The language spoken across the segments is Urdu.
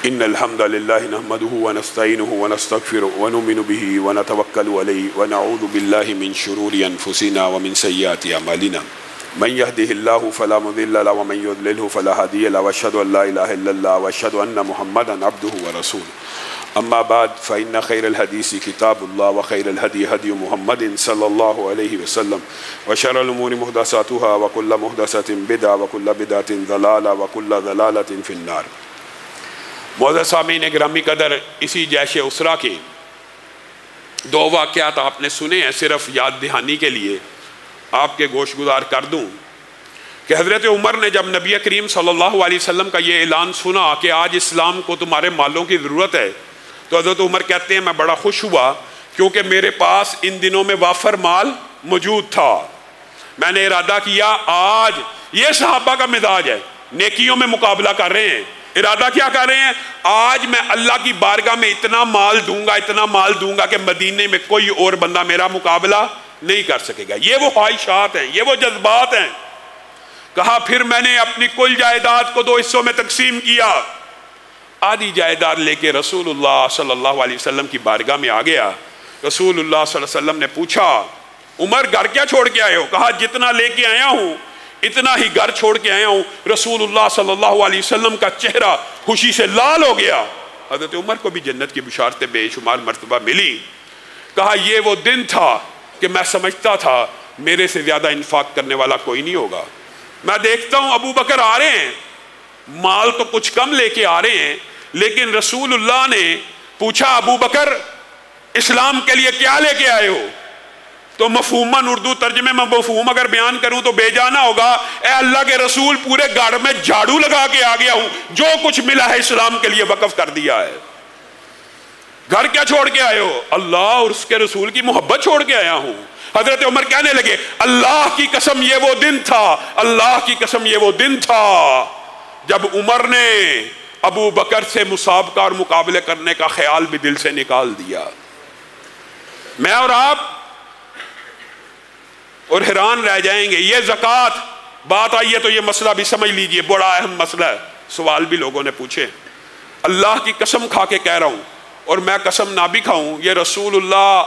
إن الحمد لله نحمده ونستعينه ونستغفره ونؤمن به ونتوكل عليه ونعوذ بالله من شرور أنفسنا ومن سيئات أعمالنا من يهده الله فلا مضل له ومن يضلله فلا هادي له وأشهد أن لا إله إلا الله وأشهد أن محمدا عبده ورسوله أما بعد فإن خير الحديث كتاب الله وخير الهدي هدي محمد صلى الله عليه وسلم وشر الأمور محدثاتها وكل محدثة بدعة وكل بدعة ضلالة وكل ضلالة في النار۔ معزز سامعین گرامی قدر، اسی جیش اسرا کے دو واقعات آپ نے سنے ہیں، صرف یاد دہانی کے لیے آپ کے گوش گزار کر دوں کہ حضرت عمر نے جب نبی کریم صلی اللہ علیہ وسلم کا یہ اعلان سنا کہ آج اسلام کو تمہارے مالوں کی ضرورت ہے، تو حضرت عمر کہتے ہیں میں بڑا خوش ہوا کیونکہ میرے پاس ان دنوں میں وافر مال موجود تھا۔ میں نے ارادہ کیا، آج یہ صحابہ کا مزاج ہے، نیکیوں میں مقابلہ کر رہے ہیں، ارادہ کیا کر رہے ہیں، آج میں اللہ کی بارگاہ میں اتنا مال دوں گا کہ مدینے میں کوئی اور بندہ میرا مقابلہ نہیں کر سکے گا۔ یہ وہ خواہشات ہیں، یہ وہ جذبات ہیں۔ کہا پھر میں نے اپنی کل جائیداد کو 2 حصوں میں تقسیم کیا، آدھی جائیداد لے کے رسول اللہ صلی اللہ علیہ وسلم کی بارگاہ میں آ گیا۔ رسول اللہ صلی اللہ علیہ وسلم نے پوچھا عمر گھر کیا چھوڑ کے آئے ہو؟ کہا جتنا لے کے آیا ہوں اتنا ہی گھر چھوڑ کے آیا ہوں۔ رسول اللہ صلی اللہ علیہ وسلم کا چہرہ خوشی سے لال ہو گیا۔ حضرت عمر کو بھی جنت کی بشارتیں بے شمار مرتبہ ملی۔ کہا یہ وہ دن تھا کہ میں سمجھتا تھا میرے سے زیادہ انفاق کرنے والا کوئی نہیں ہوگا۔ میں دیکھتا ہوں ابو بکر آ رہے ہیں، مال تو کچھ کم لے کے آ رہے ہیں، لیکن رسول اللہ نے پوچھا ابو بکر اسلام کے لیے کیا لے کے آئے ہو؟ تو مفہوماً اردو ترجمے میں مفہوم اگر بیان کروں تو بے جانا ہوگا، اے اللہ کے رسول پورے گھر میں جھاڑو لگا کے آ گیا ہوں، جو کچھ ملا ہے اسلام کے لیے وقف کر دیا ہے۔ گھر کیا چھوڑ کے آئے ہو؟ اللہ اور اس کے رسول کی محبت چھوڑ کے آیا ہوں۔ حضرت عمر کہنے لگے اللہ کی قسم یہ وہ دن تھا، اللہ کی قسم یہ وہ دن تھا جب عمر نے ابو بکر سے مسابقہ اور مقابلے کرنے کا خیال بھی دل سے نکال دیا۔ میں اور آپ اور حیران رہ جائیں گے۔ یہ زکوٰۃ بات آئی ہے تو یہ مسئلہ بھی سمجھ لیجئے، بڑا اہم مسئلہ ہے۔ سوال بھی لوگوں نے پوچھے۔ اللہ کی قسم کھا کے کہہ رہا ہوں، اور میں قسم نہ بھی کھاؤں، یہ رسول اللہ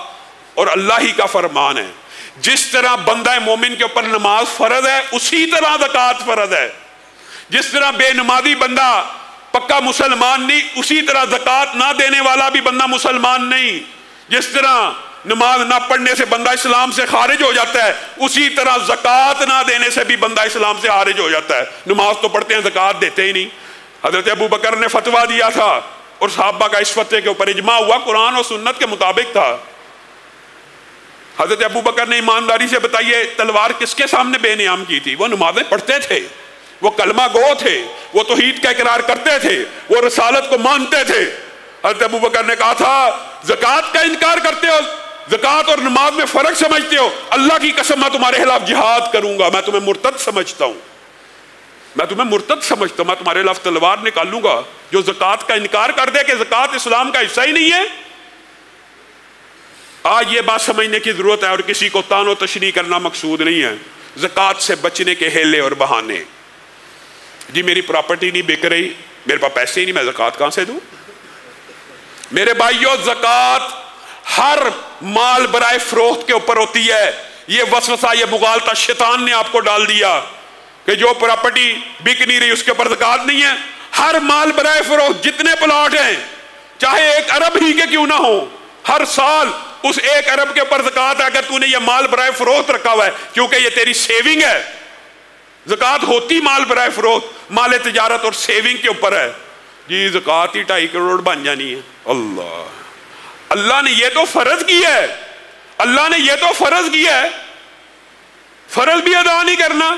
اور اللہ ہی کا فرمان ہے۔ جس طرح بندہ مومن کے اوپر نماز فرض ہے اسی طرح زکوٰۃ فرض ہے۔ جس طرح بے نمازی بندہ پکا مسلمان نہیں، اسی طرح زکوٰۃ نہ دینے والا بھی بندہ مسلمان نہیں۔ جس طرح نماز نہ پڑھنے سے بندہ اسلام سے خارج ہو جاتا ہے، اسی طرح زکوٰۃ نہ دینے سے بھی بندہ اسلام سے خارج ہو جاتا ہے۔ نماز تو پڑھتے ہیں، زکوٰۃ دیتے ہی نہیں۔ حضرت ابو بکر نے فتویٰ دیا تھا اور صحابہ کا اس فتوے کے اوپر اجماع ہوا، قرآن اور سنت کے مطابق تھا۔ حضرت ابو بکر نے ایمانداری سے بتائیے تلوار کس کے سامنے بے نیام کی تھی؟ وہ نمازیں پڑھتے تھے، وہ کلمہ گو تھے، وہ توحید کا اقرار کرتے تھے، وہ رسالت کو مانتے تھے۔ حضرت ابو بکر نے کہا تھا زکوٰۃ کا انکار کرتے ہو، زکوٰۃ اور نماز میں فرق سمجھتے ہو، اللہ کی قسم میں تمہارے خلاف جہاد کروں گا، میں تمہیں مرتد سمجھتا ہوں، میں تمہیں مرتد سمجھتا ہوں، میں تمہارے خلاف تلوار نکالوں گا۔ جو زکوٰۃ کا انکار کر دے کہ زکوٰۃ اسلام کا حصہ ہی نہیں ہے۔ آج یہ بات سمجھنے کی ضرورت ہے، اور کسی کو تان و تشریح کرنا مقصود نہیں ہے۔ زکوٰۃ سے بچنے کے ہیلے اور بہانے، جی میری پراپرٹی نہیں بک رہی، میرے پاس پیسے ہی نہیں، میں زکوٰۃ کہاں سے دوں؟ میرے بھائیو زکوٰۃ ہر مال برائے فروخت کے اوپر ہوتی ہے۔ یہ وسوسہ، یہ مغالطہ شیطان نے آپ کو ڈال دیا کہ جو پراپرٹی بک نہیں رہی اس کے اوپر زکوٰۃ نہیں ہے۔ ہر مال برائے فروخت، جتنے پلاٹ ہیں چاہے 1 ارب ہی کے کیوں نہ ہو، ہر سال اس 1 ارب کے اوپر زکوٰۃ ہے اگر تو نے یہ مال برائے فروخت رکھا ہوا ہے، کیونکہ یہ تیری سیونگ ہے۔ زکوٰۃ ہوتی مال برائے فروخت، مال تجارت اور سیونگ کے اوپر ہے۔ جی زکوٰۃ ہی 2.5 کروڑ بن جانی ہے۔ اللہ نے یہ تو فرض کیا ہے، اللہ نے یہ تو فرض کیا ہے، فرض بھی ادا نہیں کرنا۔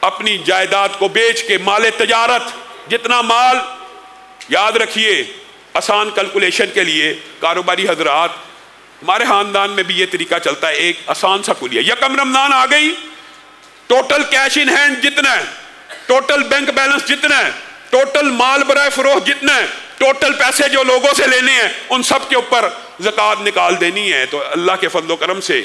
اپنی جائیداد کو بیچ کے مال تجارت، جتنا مال، یاد رکھیے آسان کیلکولیشن کے لیے کاروباری حضرات، ہمارے خاندان میں بھی یہ طریقہ چلتا ہے، ایک آسان سا کلیہ، یکم رمضان آ گئی، ٹوٹل کیش ان ہینڈ جتنا ہے، ٹوٹل بینک بیلنس جتنا ہے، ٹوٹل مال برائے فروخت جتنا ہے، ٹوٹل پیسے جو لوگوں سے لینے ہیں ان سب کے اوپر زکوٰۃ نکال دینی ہے۔ تو اللہ کے فضل و کرم سے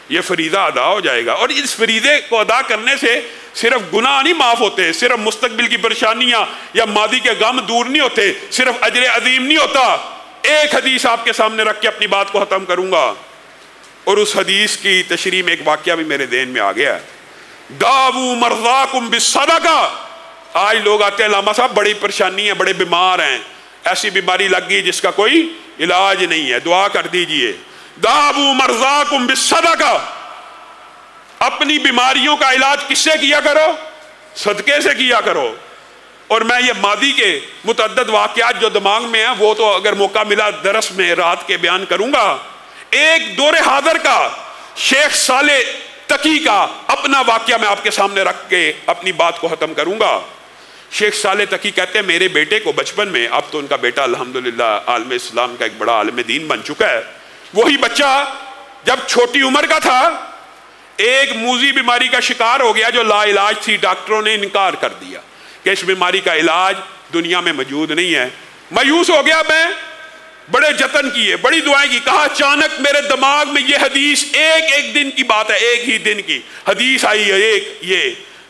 یہ فریضہ ادا ہو جائے گا. اور اس فریضے کو ادا کرنے سے صرف گناہ نہیں معاف ہوتے، صرف مستقبل کی پریشانیاں یا ماضی کے غم دور نہیں ہوتے، صرف اجر عظیم نہیں ہوتا. ایک حدیث آپ کے سامنے رکھ کے اپنی بات کو ختم کروں گا، اور اس حدیث کی تشریح میں ایک واقعہ بھی میرے ذہن میں آ گیا ہے. داؤ مرضاکم بالصدقہ. آج لوگ آتے ہیں علامہ صاحب بڑی پریشانی ہے، بڑے بیمار ہیں، ایسی بیماری لگ گئی جس کا کوئی علاج نہیں ہے، دعا کر دیجئے. داؤ مرضاکم بالصدقہ. اپنی بیماریوں کا علاج کس سے کیا کرو؟ صدقے سے کیا کرو. اور میں یہ ماضی کے متعدد واقعات جو دماغ میں ہیں وہ تو اگر موقع ملا درس میں رات کے بیان کروں گا. ایک دور حاضر کا شیخ صالح تقی کا اپنا واقعہ میں آپ کے سامنے رکھ کے اپنی بات کو ختم کروں گا. شیخ صالح تقی کہتے ہیں میرے بیٹے کو بچپن میں، اب تو ان کا بیٹا الحمدللہ عالم اسلام کا ایک بڑا عالم دین بن چکا ہے، وہی بچہ جب چھوٹی عمر کا تھا ایک موذی بیماری کا شکار ہو گیا جو لا علاج تھی. ڈاکٹروں نے انکار کر دیا کہ اس بیماری کا علاج دنیا میں موجود نہیں ہے. مایوس ہو گیا میں، بڑے جتن کیے، بڑی دعائیں کی. کہا اچانک میرے دماغ میں یہ حدیث، ایک دن کی بات ہے، ایک ہی دن کی حدیث آئی ہے، یہ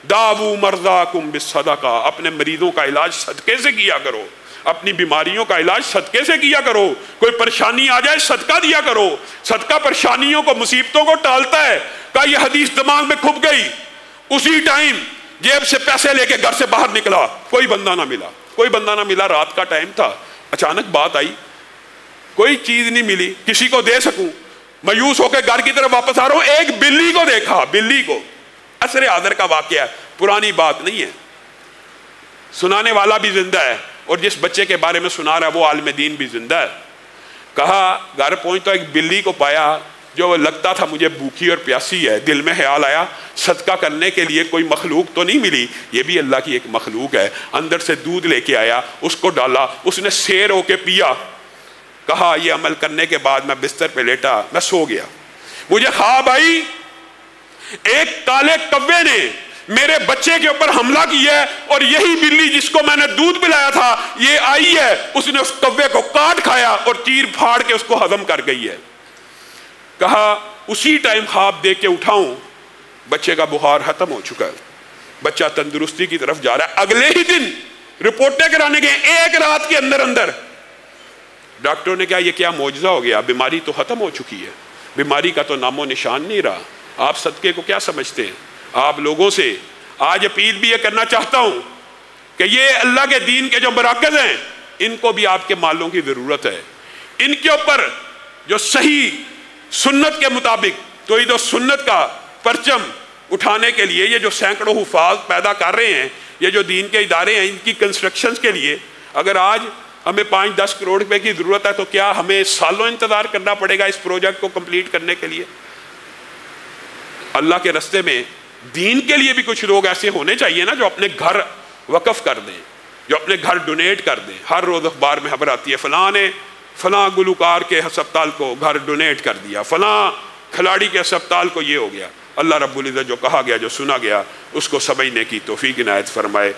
داؤ مرضاکم بالصدقہ. اپنے مریضوں کا علاج صدقے سے کیا کرو، اپنی بیماریوں کا علاج صدقے سے کیا کرو. کوئی پریشانی آ جائے صدقہ دیا کرو. صدقہ پریشانیوں کو، مصیبتوں کو ٹالتا ہے. کہا یہ حدیث دماغ میں کھپ گئی. اسی ٹائم جیب سے پیسے لے کے گھر سے باہر نکلا، کوئی بندہ نہ ملا، کوئی بندہ نہ ملا. رات کا ٹائم تھا، اچانک بات آئی، کوئی چیز نہیں ملی کسی کو دے سکوں. مایوس ہو کے گھر کی طرف واپس آ رہا ہوں، ایک بلی کو دیکھا، بلی کو. عصر حاضر کا واقعہ ہے، پرانی بات نہیں ہے. سنانے والا بھی زندہ ہے اور جس بچے کے بارے میں سنا رہا ہے وہ عالم دین بھی زندہ ہے. کہا گھر پہنچتا ایک بلی کو پایا جو لگتا تھا مجھے بھوکی اور پیاسی ہے. دل میں خیال آیا صدقہ کرنے کے لیے کوئی مخلوق تو نہیں ملی، یہ بھی اللہ کی ایک مخلوق ہے. اندر سے دودھ لے کے آیا، اس کو ڈالا، اس نے سیر ہو کے پیا. کہا یہ عمل کرنے کے بعد میں بستر پہ لیٹا، میں سو گیا. مجھے خواب آئی ایک کالے کوے نے میرے بچے کے اوپر حملہ کیا ہے اور یہی بلی جس کو میں نے دودھ پلایا تھا یہ آئی ہے، اس نے اس کوے کو کاٹ کھایا اور چیر پھاڑ کے اس کو ہضم کر گئی ہے. کہا اسی ٹائم خواب دیکھ کے اٹھاؤں، بچے کا بخار ختم ہو چکا ہے، بچہ تندرستی کی طرف جا رہا ہے. اگلے ہی دن رپورٹیں کرانے گئے، ایک رات کے اندر ڈاکٹروں نے کہا یہ کیا معجزہ ہو گیا، بیماری تو ختم ہو چکی ہے، بیماری کا تو نام و نشان نہیں رہا. آپ صدقے کو کیا سمجھتے ہیں؟ آپ لوگوں سے آج اپیل بھی یہ کرنا چاہتا ہوں کہ یہ اللہ کے دین کے جو مراکز ہیں ان کو بھی آپ کے مالوں کی ضرورت ہے. ان کے اوپر جو صحیح سنت کے مطابق توحید و سنت کا پرچم اٹھانے کے لیے یہ جو سینکڑوں حفاظ پیدا کر رہے ہیں، یہ جو دین کے ادارے ہیں ان کی کنسٹرکشنز کے لیے اگر آج ہمیں 5-10 کروڑ روپے کی ضرورت ہے تو کیا ہمیں سالوں انتظار کرنا پڑے گا اس پروجیکٹ کو کمپلیٹ کرنے کے لیے؟ اللہ کے رستے میں دین کے لیے بھی کچھ لوگ ایسے ہونے چاہیے نا جو اپنے گھر وقف کر دیں، جو اپنے گھر ڈونیٹ کر دیں. ہر روز اخبار میں خبر آتی ہے فلاں نے فلاں گلوکار کے ہسپتال کو گھر ڈونیٹ کر دیا، فلاں کھلاڑی کے ہسپتال کو یہ ہو گیا. اللہ رب العزت جو کہا گیا، جو سنا گیا، اس کو سمجھنے کی توفیق عنایت فرمائے.